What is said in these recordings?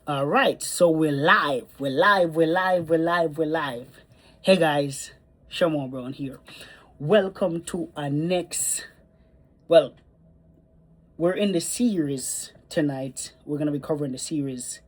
All right, so we're live. We're live. We're live. We're live. We're live. Hey guys, Shamon Brown here. Welcome to our next. Well, we're in the series tonight. We're gonna be covering the series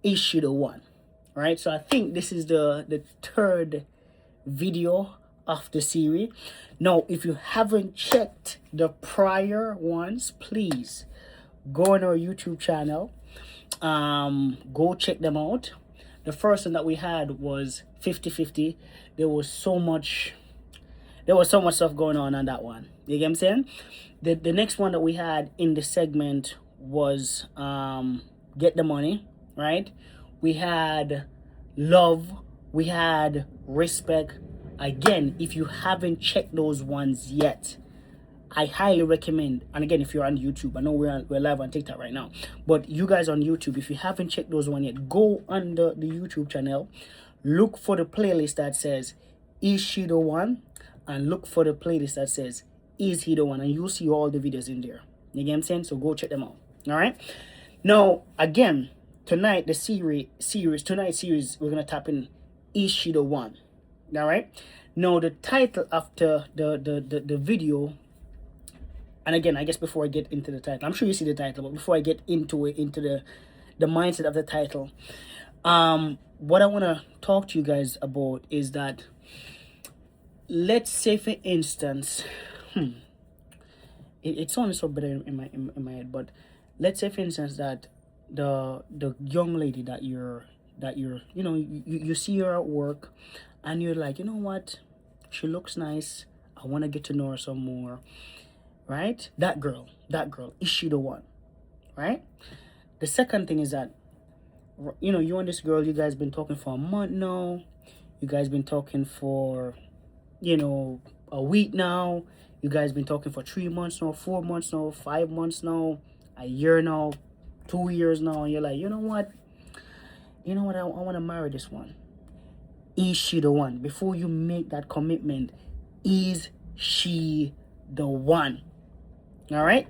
issue the one. All right, so I think this is the third video of the series. Now, if you haven't checked the prior ones, please go on our YouTube channel. Go check them out. The first one that we had was 50-50. There was so much stuff going on that one. You get what I'm saying? The next one that we had in the segment was Get the Money, right? We had Love, we had Respect. Again, if you haven't checked those ones yet, I highly recommend. And again, if you're on YouTube, I know we're live on TikTok right now, but you guys on YouTube, if you haven't checked those one yet, go under the YouTube channel, look for the playlist that says Is She the One, and look for the playlist that says Is He the One, and you'll see all the videos in there. You get what I'm saying? So go check them out. All right. Now again, tonight the tonight's series we're gonna tap in Is She the One. All right. Now the title after the video. And again, I guess before I get into the title, I'm sure you see the title, but before I get into it, into the mindset of the title, what I want to talk to you guys about is that, let's say for instance, it sounds so better in my head, but let's say for instance that the young lady that you're you see her at work, and you're like, you know what, she looks nice, I want to get to know her some more. Right? That girl, is she the one? Right? The second thing is that, you and this girl, you guys been talking for a month now. You guys been talking for, a week now. You guys been talking for 3 months now, 4 months now, 5 months now, a year now, 2 years now. And you're like, you know what, I want to marry this one. Is she the one? Before you make that commitment, is she the one? All right,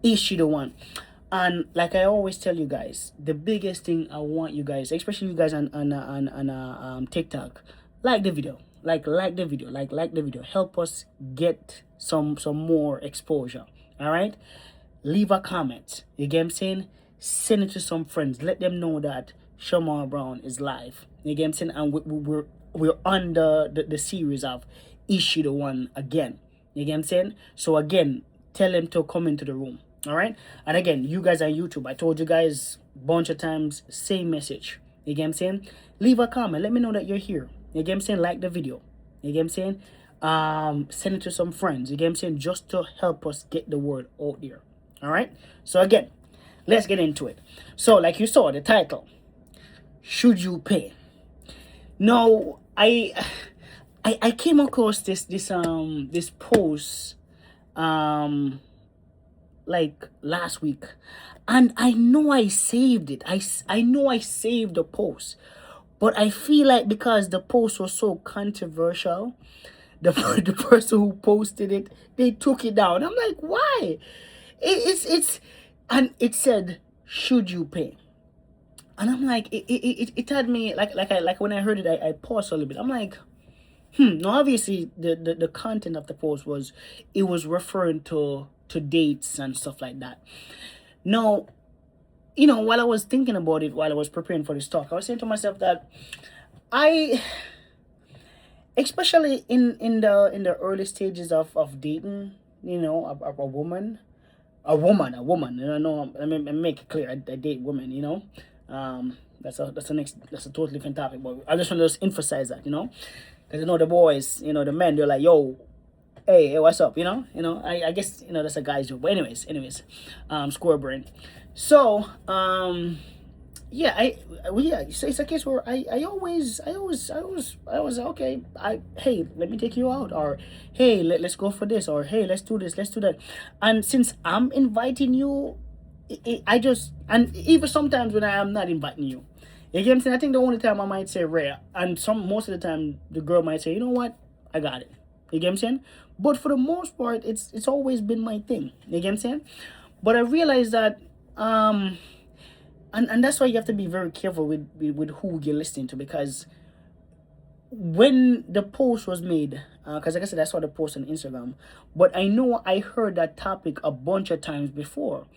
is she the one? And like I always tell you guys, the biggest thing I want you guys, especially you guys on TikTok, like the video, like the video, help us get some more exposure. All right, leave a comment. You get what I'm saying? Send it to some friends. Let them know that Shamar Brown is live. You get what I'm saying? And we're on the series of Is She the One again. You get what I'm saying? So again, tell them to come into the room. All right. And again, you guys on YouTube, I told you guys a bunch of times, same message. You get what I'm saying? Leave a comment. Let me know that you're here. You get what I'm saying? Like the video. You get what I'm saying? Send it to some friends. You get what I'm saying? Just to help us get the word out there. All right. So again, let's get into it. So like you saw the title, should you pay? Now, I came across this post like last week, and I know I saved it. I know I saved the post, but I feel like because the post was so controversial, the person who posted it, they took it down. I'm like, why? It's and it said, should you pay? And I'm like, it had me like when I heard it, I paused a little bit. I'm like, now obviously the content of the post was referring to dates and stuff like that. Now, while I was thinking about it, while I was preparing for this talk, I was saying to myself that especially in the early stages of dating, a woman. Let me make it clear. I date women. That's a totally different topic, but I just want to emphasize that, because the boys, the men, they're like, yo, hey, what's up? I guess that's a guy's joke. But anyways, square brain. So so it's a case where I always okay, hey, let me take you out, or hey, let's go for this, or hey, let's do this, let's do that. And since I'm inviting you, I just, and even sometimes when I am not inviting you, you get what I'm saying? I think the only time I might say rare, and most of the time the girl might say, you know what, I got it. You get what I'm saying? But for the most part, it's always been my thing. You get what I'm saying? But I realized that and that's why you have to be very careful with who you're listening to, because when the post was made, because like I said, I saw the post on Instagram, but I know I heard that topic a bunch of times before,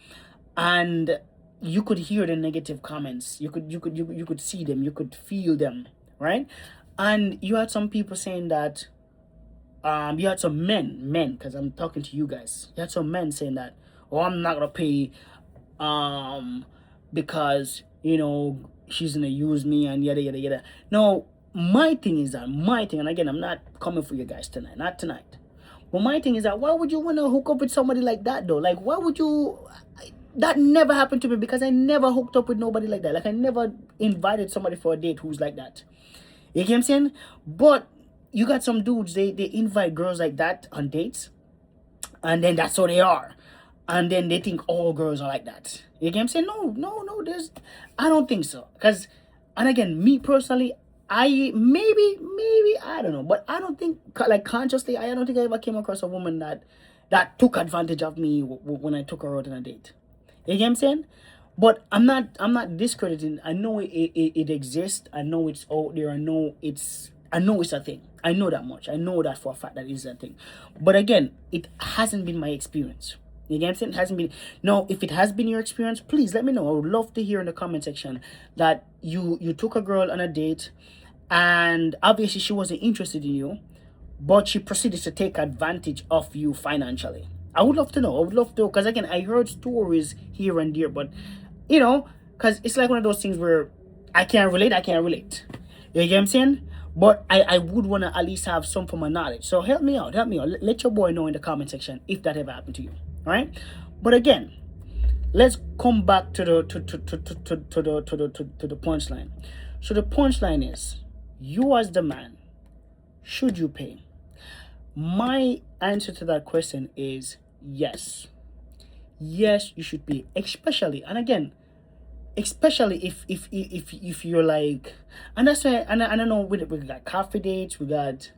and you could hear the negative comments. You could see them. You could feel them, right? And you had some people saying that, you had some men, because I'm talking to you guys. You had some men saying that, oh, I'm not gonna pay, um, because she's gonna use me and yada yada yada. No, my thing is that my thing, and again, I'm not coming for you guys tonight, not tonight. But my thing is that why would you want to hook up with somebody like that though? Like, why would you? That never happened to me, because I never hooked up with nobody like that. Like, I never invited somebody for a date who's like that. You get what I'm saying? But you got some dudes, they invite girls like that on dates, and then that's how they are. And then they think all girls are like that. You get what I'm saying? No, no, no, I don't think so. Because, and again, me personally, maybe, I don't know, but I don't think, like, consciously, I don't think I ever came across a woman that took advantage of me when I took her out on a date. You get what I'm saying? But I'm not discrediting. I know it exists. I know it's out there. I know it's a thing. I know that much. I know that for a fact that it's a thing. But again, it hasn't been my experience. You get what I'm saying? It hasn't been. No, if it has been your experience, please let me know. I would love to hear in the comment section that you took a girl on a date, and obviously she wasn't interested in you, but she proceeded to take advantage of you financially. I would love to know. I would love to, because again, I heard stories here and there, but because it's like one of those things where I can't relate. I can't relate. You get what I'm saying? But I would want to at least have some form of knowledge. So help me out. Help me out. Let your boy know in the comment section if that ever happened to you. All right. But again, let's come back to the punchline. So the punchline is, you as the man, should you pay? My answer to that question is yes. Yes, you should pay. Especially, and again, especially if you're like, and that's why, and I don't know, we got coffee dates, we got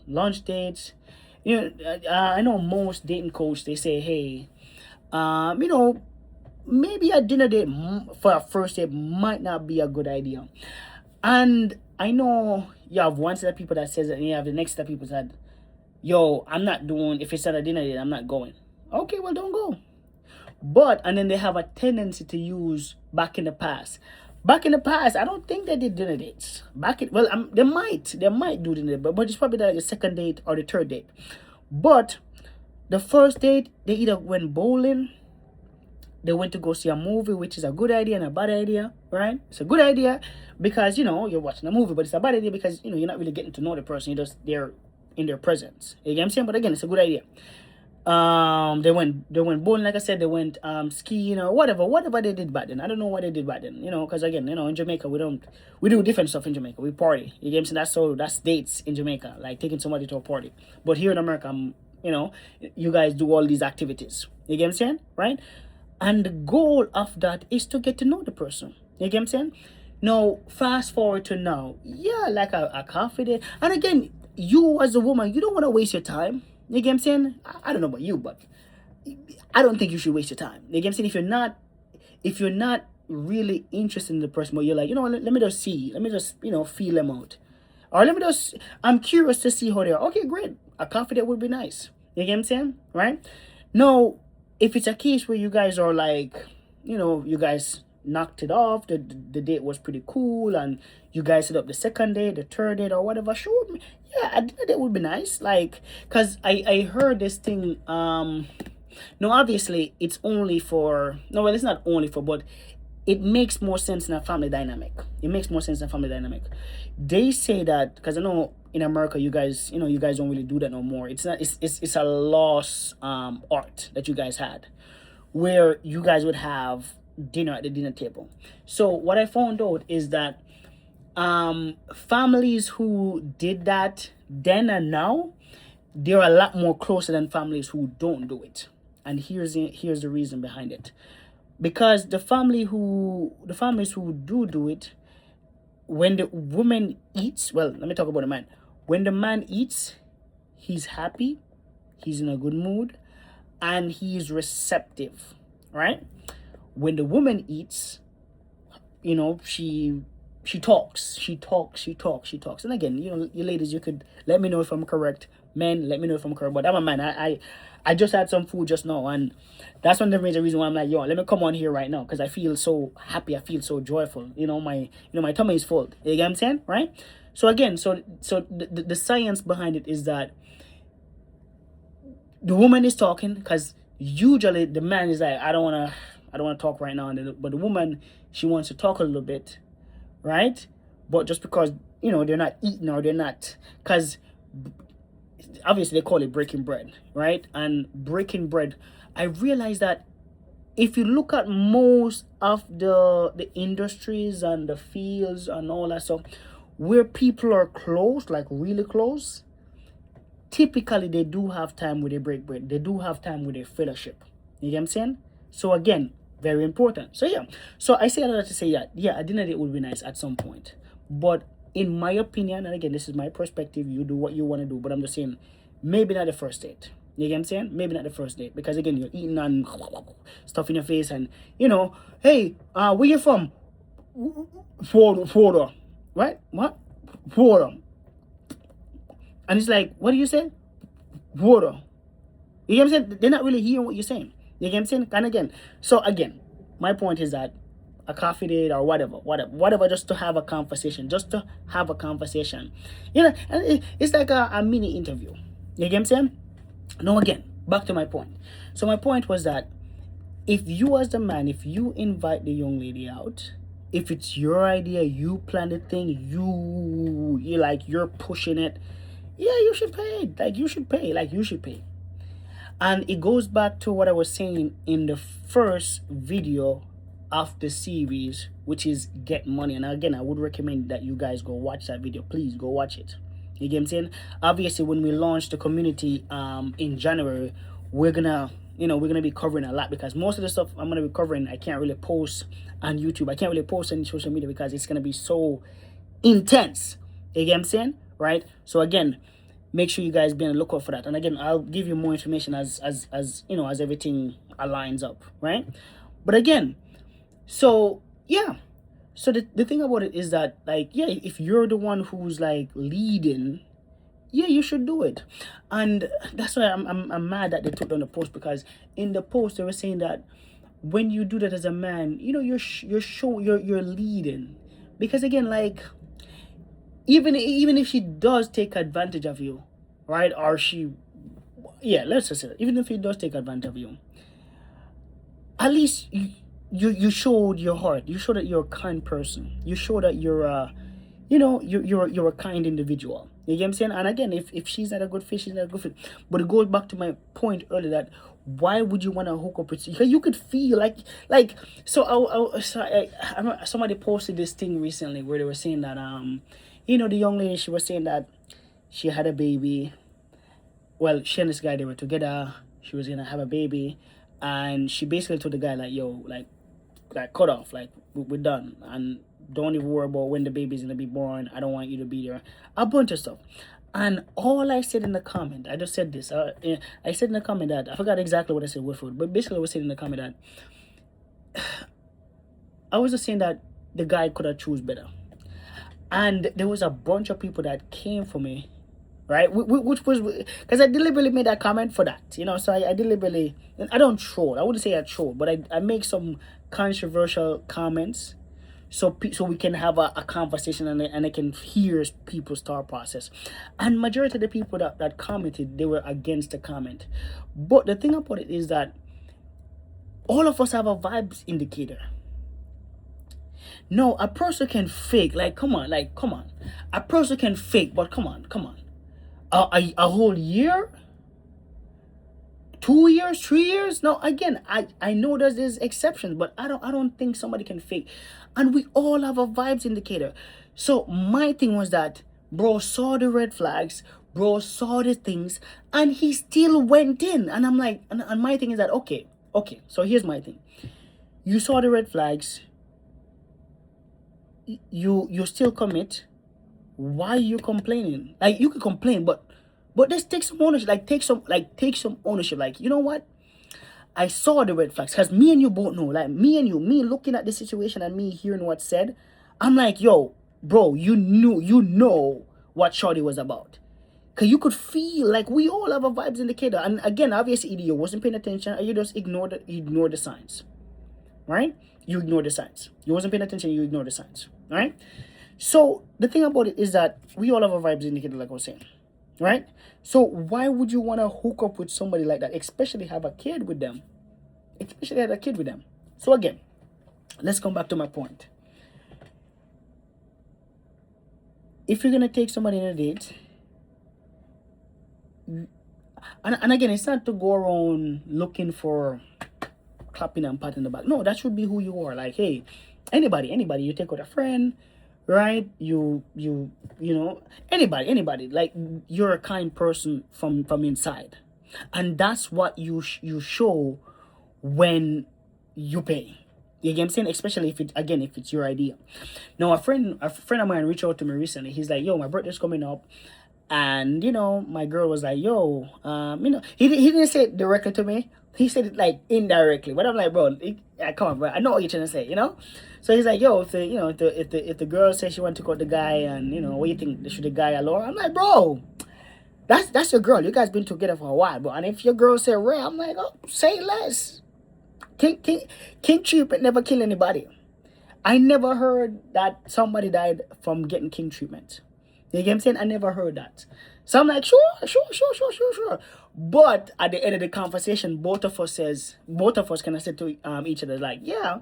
lunch dates. I know most dating coach, they say, hey, maybe a dinner date for a first date might not be a good idea. And I know you have one set of people that says that, and you have the next set of people that, yo, I'm not doing, if it's at a dinner date, I'm not going. Okay, well, don't go. But, and then they have a tendency to use back in the past. Back in the past, I don't think they did dinner dates. They might do dinner, but it's probably the second date or the third date. But the first date, they either went bowling, they went to go see a movie, which is a good idea and a bad idea, right? It's a good idea because, you're watching a movie, but it's a bad idea because, you're not really getting to know the person. You're just there in their presence. You get what I'm saying? But again, it's a good idea. They went bowling, like I said. They went skiing or whatever they did back then. I don't know what they did back then, because again, in Jamaica we do different stuff in Jamaica. We party. You get what I'm saying? That's dates in Jamaica, like taking somebody to a party. But here in America, you guys do all these activities. You get what I'm saying, right? And the goal of that is to get to know the person. You get what I'm saying? Now, fast forward to now. Yeah, like a coffee date. And again, you as a woman, you don't want to waste your time. You get what I'm saying? I don't know about you, but I don't think you should waste your time. You get what I'm saying? If you're not really interested in the person, but you're like, let me just see. Let me just, feel them out. Or I'm curious to see how they are. Okay, great. A coffee date would be nice. You get what I'm saying? Right? Now, if it's a case where you guys are like, you guys knocked it off, the date was pretty cool, and you guys set up the second date, the third date, or whatever, sure, yeah, a dinner date would be nice. Like, because I heard this thing, no, obviously, it's only for, no, well, it's not only for, but it makes more sense in a family dynamic. It makes more sense in a family dynamic. They say that, because I know in America, you guys don't really do that no more. It's not. It's a lost art that you guys had, where you guys would have dinner at the dinner table. So what I found out is that families who did that then and now, they're a lot more closer than families who don't do it. And here's the reason behind it. Because the families who do it, when the woman eats, well, let me talk about the man. When the man eats, he's happy, he's in a good mood, and he's receptive, right? when the woman eats, you know, she talks, and again, you know, you ladies, you could let me know if I'm correct. Men, let me know if I'm correct. But I'm a man. I just had some food just now, and that's one of the major reasons why I'm like, yo, let me come on here right now, because I feel so happy. I feel so joyful. You know, my tummy is full. You get what I'm saying, right? So again, so the science behind it is that the woman is talking, because usually the man is like, I don't wanna talk right now, but the woman, she wants to talk a little bit, right? But just because, you know, they're not eating, or they're not, because obviously they call it breaking bread, right? And breaking bread, I realize that if you look at most of the industries and the fields and all that stuff, where people are close, like really close, typically they do have time where they break bread. They do have time where they fellowship. You get what I'm saying? So again, very important. So yeah. So I say all that to say that, yeah, a dinner date would be nice at some point. But in my opinion, and again, this is my perspective, you do what you want to do, but I'm just saying, maybe not the first date. You get what I'm saying? Maybe not the first date. Because again, you're eating and stuff in your face, and you know, hey, where you from? Florida. Right? What? Florida. And it's like, what do you say? Water. You get what I'm saying? They're not really hearing what you're saying. You get what I'm saying? And again, so again, my point is that a coffee date or whatever, just to have a conversation, You know, and it's like a mini interview. You get what I'm saying? Now again, back to my point. So my point was that if you as the man, if you invite the young lady out, if it's your idea, you plan the thing, you're pushing it, yeah, you should pay. You should pay. And it goes back to what I was saying in the first video of the series, which is Get Money. And again, I would recommend that you guys go watch that video. Please go watch it. You get what I'm saying? Obviously, when we launch the community in January, we're gonna be covering a lot, because most of the stuff I'm gonna be covering, I can't really post on YouTube. I can't really post on social media because it's gonna be so intense. You get what I'm saying? Right? So again, make sure you guys be on the lookout for that. And again, I'll give you more information as you know, as everything aligns up, right? But again, so yeah. So the thing about it is that, like, yeah, if you're the one who's like leading, yeah, you should do it. And that's why I'm mad that they took down the post, because in the post they were saying that when you do that as a man, you know, you're leading. Because again, like, even if she does take advantage of you, right? Or let's just say that, even if he does take advantage of you, at least you showed your heart. You showed that you're a kind person. You show that you're you're a kind individual. You get what I'm saying? And again, if she's not a good fit, she's not a good fit. But it goes back to my point earlier, that why would you want to hook up with? Because you could feel like. So somebody posted this thing recently where they were saying that you know, the young lady, she was saying that she had a baby. Well, she and this guy, they were together. She was gonna have a baby, and she basically told the guy, like, yo, like cut off, like, we're done, and don't even worry about when the baby's gonna be born. I don't want you to be there. A bunch of stuff. And all I said in the comment, I just said this. I said in the comment that, I forgot exactly what I said with food, but basically I was saying in the comment that I was just saying that the guy could have choose better. And there was a bunch of people that came for me, right? Which was because I deliberately made that comment for that, you know. So I deliberately, I don't troll. I wouldn't say I troll, but I make some controversial comments, so we can have a conversation, and I can hear people's thought process. And majority of the people that commented, they were against the comment. But the thing about it is that all of us have a vibes indicator. No, a person can fake. Come on. A person can fake, but come on. A whole year? 2 years? 3 years? No, again, I know there's exceptions, but I don't think somebody can fake. And we all have a vibes indicator. So my thing was that bro saw the red flags, bro saw the things, and he still went in. And I'm like, and my thing is that, okay, so here's my thing. You saw the red flags, you still commit. Why are you complaining? Like, you can complain, but let's take some ownership. Take some ownership. Like, you know what? I saw the red flags because me and you both know, like me looking at the situation and me hearing what's said, I'm like, yo, bro, you know what Shorty was about. Cause you could feel like we all have a vibes indicator. And again, obviously either you wasn't paying attention or you just ignore the signs. Right? You ignore the signs. You wasn't paying attention, you ignore the signs. Right? So the thing about it is that we all have a vibes indicator, like I was saying. Right? So why would you want to hook up with somebody like that, especially have a kid with them? Especially have a kid with them. So again, let's come back to my point. If you're gonna take somebody on a date, and again, it's not to go around looking for clapping and patting the back. No, that should be who you are. Like, hey, anybody, you take with a friend, right? You know, anybody. Like, you're a kind person from inside, and that's what you show when you pay. You get what I'm saying? Especially if it's your idea. Now, a friend of mine reached out to me recently. He's like, yo, my birthday's coming up. And my girl was like, yo, he didn't say it directly to me. He said it like indirectly. But I'm like, bro, come on, bro. I know what you're trying to say, you know? So he's like, yo, if the girl says she wants to go the guy and, what do you think? Should the guy allow her? I'm like, bro, that's your girl. You guys been together for a while, bro. And if your girl say Ray, I'm like, oh, say less. King treatment never kill anybody. I never heard that somebody died from getting king treatment. You get what I'm saying? I never heard that. So I'm like, sure. But at the end of the conversation, both of us kind of said to each other, like, yeah,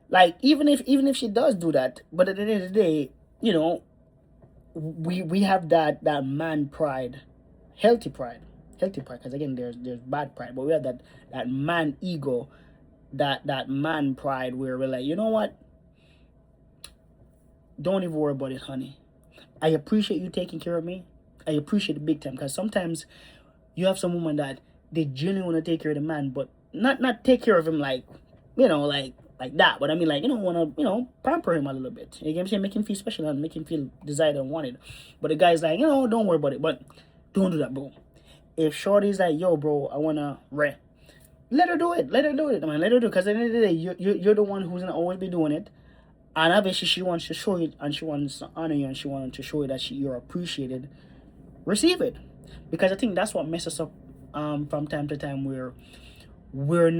like even if she does do that, but at the end of the day, we have that man pride, healthy pride, because again, there's bad pride, but we have that man ego, that man pride where we're like, you know what? Don't even worry about it, honey. I appreciate you taking care of me. I appreciate it big time, because sometimes you have some women that they genuinely want to take care of the man, but not take care of him like that. But I mean, like, want to pamper him a little bit. You get what I'm saying? Make him feel special and make him feel desired and wanted. But the guy's like, don't worry about it. But don't do that, bro. If Shorty's like, yo, bro, I wanna rent, let her do it. I mean, let her do it, because at the end of the day, you're the one who's gonna always be doing it. And obviously, she wants to show it, and she wants to honor you, and she wants to show you that you're appreciated. Receive it, because I think that's what messes up from time to time, where we don't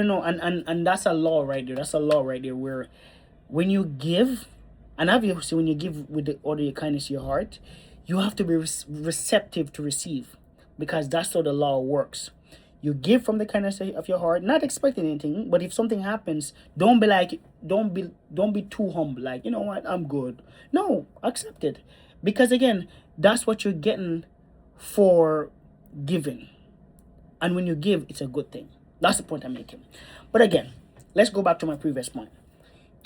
know, and that's a law right there. That's a law right there, where when you give, and obviously when you give with the order of kindness of your heart, you have to be receptive to receive, because that's how the law works. You give from the kindness of your heart, not expecting anything. But if something happens, don't be too humble. Like, you know what, I'm good. No, accept it, because again, that's what you're getting for giving. And when you give, it's a good thing. That's the point I'm making. But again, let's go back to my previous point.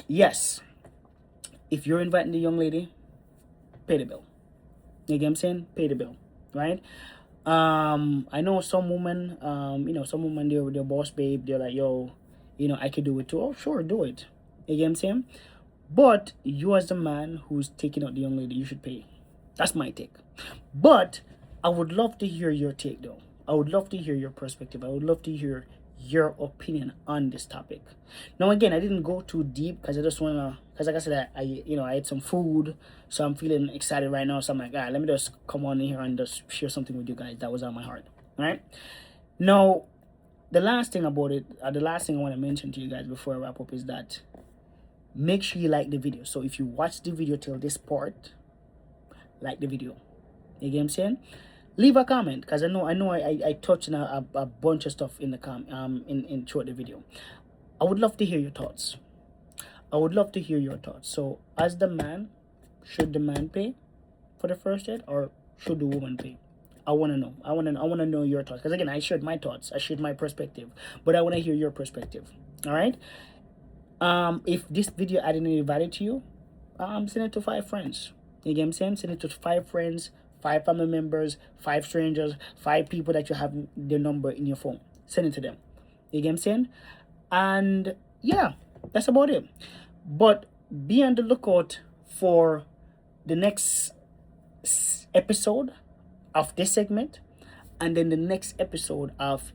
Yes, if you're inviting the young lady, pay the bill. You get what I'm saying? Pay the bill, right? I know some women, they're boss babe, they're like, yo, I could do it too. Oh, sure, do it. You get what I'm saying? But you, as the man who's taking out the young lady, you should pay. That's my take. But I would love to hear your take, though. I would love to hear your perspective. I would love to hear your opinion on this topic. Now, again, I didn't go too deep, because I just wanna, because like I said, I ate some food, so I'm feeling excited right now. So I'm like, all right, let me just come on in here and just share something with you guys that was on my heart. All right. Now, the last thing I want to mention to you guys before I wrap up is that make sure you like the video. So if you watch the video till this part, like the video. You get what I'm saying? Leave a comment, because I know I touched on a bunch of stuff in the in throughout the video. I would love to hear your thoughts. So as the man, should the man pay for the first date, or should the woman pay? I want to know. I want to know your thoughts, because again, I shared my thoughts, I shared my perspective, but I want to hear your perspective. All right. If this video added any value to you, send it to 5 friends. You get what I'm saying? Send it to 5 friends, 5 family members, 5 strangers, 5 people that you have their number in your phone. Send it to them. You get what I'm saying? And yeah, that's about it. But be on the lookout for the next episode of this segment. and then the next episode of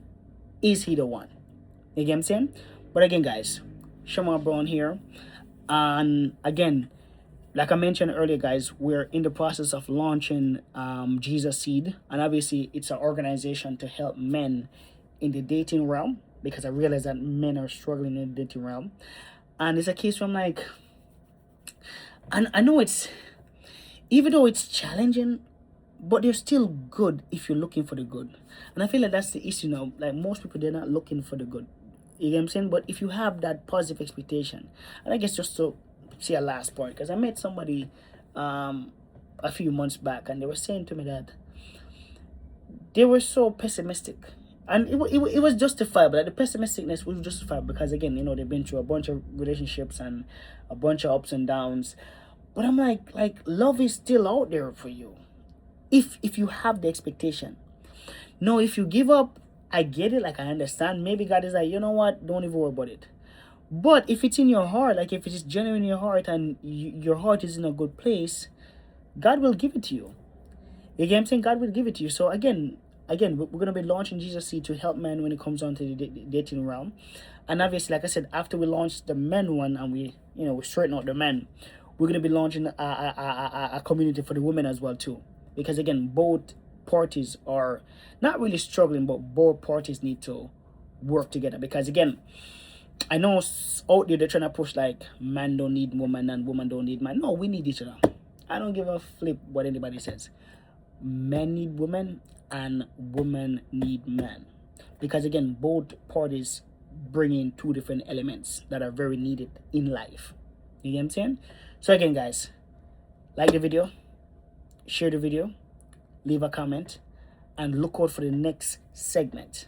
Is He the One? You get what I'm saying? But again, guys, Shamar Brown here. And again, like I mentioned earlier, guys, we're in the process of launching Jesus Seed. And obviously, it's an organization to help men in the dating realm, because I realize that men are struggling in the dating realm. And it's a case where I'm like, and I know it's, even though it's challenging, but they're still good if you're looking for the good. And I feel like that's the issue now. Like most people, they're not looking for the good. You get what I'm saying? But if you have that positive expectation, and I guess just to see a last point, because I met somebody a few months back, and they were saying to me that they were so pessimistic. And it was justifiable. Like the pessimisticness was justified because, again, you know, they've been through a bunch of relationships and a bunch of ups and downs. But I'm like love is still out there for you if you have the expectation. No, if you give up, I get it. Like, I understand. Maybe God is like, you know what? Don't even worry about it. But if it's in your heart, like if it is genuine in your heart and your heart is in a good place, God will give it to you. You get what I'm saying? God will give it to you. So again, we're going to be launching Jesus Seed to help men when it comes on to the dating realm. And obviously, like I said, after we launch the men one and we straighten out the men, we're going to be launching a community for the women as well too. Because again, both parties are not really struggling, but both parties need to work together. Because again, I know out there they're trying to push like man don't need woman and woman don't need man. No, we need each other. I don't give a flip what anybody says. Men need women and women need men. Because again, both parties bring in two different elements that are very needed in life. You get what I'm saying? So again, guys, like the video, share the video, leave a comment, and look out for the next segment.